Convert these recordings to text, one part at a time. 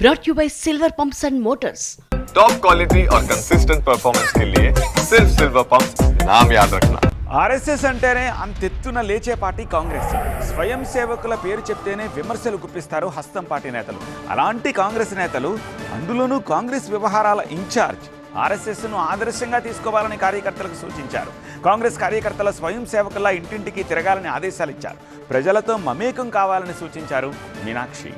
brought you by Silver Pumps and Motors. Top quality और consistent performance के लिए सिर्फ सिल्वर पंप्स नाम याद रखना. ఆర్ఎస్ఎస్ అంటేనే అంతెత్తున లేచే పార్టీ కాంగ్రెస్. స్వయం సేవకుల పేరు చెప్తేనే విమర్శలు గుప్పిస్తారు హస్తం పార్టీ నేతలు. అలాంటి కాంగ్రెస్ నేతలు, అందులోనూ కాంగ్రెస్ వ్యవహారాల ఇన్ఛార్జ్, ఆర్ఎస్ఎస్ను ఆదర్శంగా తీసుకోవాలని కార్యకర్తలకు సూచించారు. కాంగ్రెస్ కార్యకర్తల స్వయం సేవకుల్లా ఇంటింటికి తిరగాలని ఆదేశాలు ఇచ్చారు. ప్రజలతో మమేకం కావాలని సూచించారు మీనాక్షి.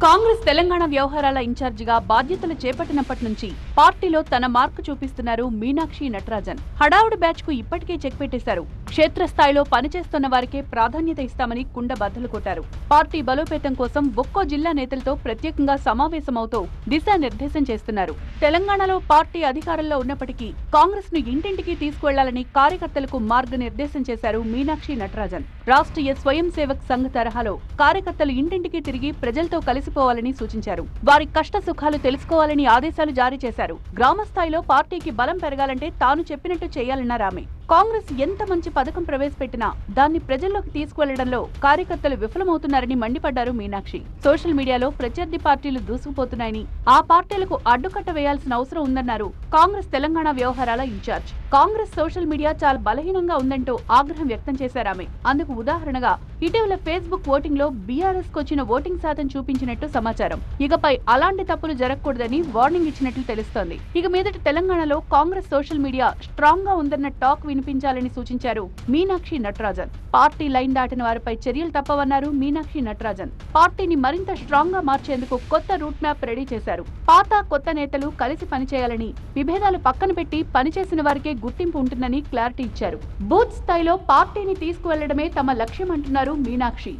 కాంగ్రెస్ తెలంగాణ వ్యవహారాల ఇన్ఛార్జిగా బాధ్యతలు చేపట్టినప్పటి నుంచి పార్టీలో తన మార్కు చూపిస్తున్నారు మీనాక్షి నటరాజన్. హడావుడి బ్యాచ్ కు ఇప్పటికే చెక్ పెట్టేశారు. క్షేత్రస్థాయిలో పనిచేస్తున్న వారికే ప్రాధాన్యత ఇస్తామని కుండ బద్దలు కొట్టారు. పార్టీ బలోపేతం కోసం ఒక్కో జిల్లా నేతలతో ప్రత్యేకంగా సమావేశమవుతూ దిశానిర్దేశం చేస్తున్నారు. తెలంగాణలో పార్టీ అధికారంలో ఉన్నప్పటికీ కాంగ్రెస్ ను ఇంటింటికి తీసుకువెళ్లాలని కార్యకర్తలకు మార్గనిర్దేశం చేశారు మీనాక్షి నటరాజన్. రాష్ట్రీయ స్వయం సేవక్ సంఘ్ తరహాలో కార్యకర్తలు ఇంటింటికి తిరిగి ప్రజలతో కలిసిపోవాలని సూచించారు. వారి కష్ట సుఖాలు తెలుసుకోవాలని ఆదేశాలు జారీ చేశారు. గ్రామ స్థాయిలో పార్టీకి బలం పెరగాలంటే తాను చెప్పినట్టు చేయాలన్నారు ఆమె. కాంగ్రెస్ ఎంత మంచి పథకం ప్రవేశపెట్టినా దాన్ని ప్రజల్లోకి తీసుకువెళ్లడంలో కార్యకర్తలు విఫలమవుతున్నారని మండిపడ్డారు మీనాక్షి. సోషల్ మీడియాలో ప్రత్యర్థి పార్టీలు దూసుకుపోతున్నాయని, ఆ పార్టీలకు అడ్డుకట్ట వేయాల్సిన అవసరం ఉందన్నారు కాంగ్రెస్ తెలంగాణ వ్యవహారాల ఇన్ఛార్జ్. కాంగ్రెస్ సోషల్ మీడియా చాలా బలహీనంగా ఉందంటూ ఆగ్రహం వ్యక్తం చేశారామె. అందుకు ఉదాహరణగా ఇటీవల ఫేస్బుక్ ఓటింగ్ లో బీఆర్ఎస్ కొచ్చిన ఓటింగ్ శాతం చూపించినట్టు సమాచారం. ఇకపై అలాంటి తప్పులు జరగకూడదని వార్నింగ్ ఇచ్చినట్లు తెలుస్తోంది. ఇక మీదట తెలంగాణలో కాంగ్రెస్ సోషల్ మీడియా స్ట్రాంగ్ గా ఉందన్న టాక్ వినిపించాలని సూచించారు మీనాక్షి నటరాజన్. పార్టీ లైన్ దాటిన వారిపై చర్యలు తప్పవన్నారు మీనాక్షి నటరాజన్. పార్టీని మరింత స్ట్రాంగ్ గా మార్చేందుకు కొత్త రూట్ మ్యాప్ రెడీ చేశారు. పాత కొత్త నేతలు కలిసి పనిచేయాలని, విభేదాలు పక్కన పెట్టి పనిచేసిన వారికే గుర్తింపు ఉంటుందని క్లారిటీ ఇచ్చారు. బూత్ స్థాయిలో పార్టీని తీసుకువెళ్లడమే తమ లక్ష్యం అంటున్నారు మీనాక్షి.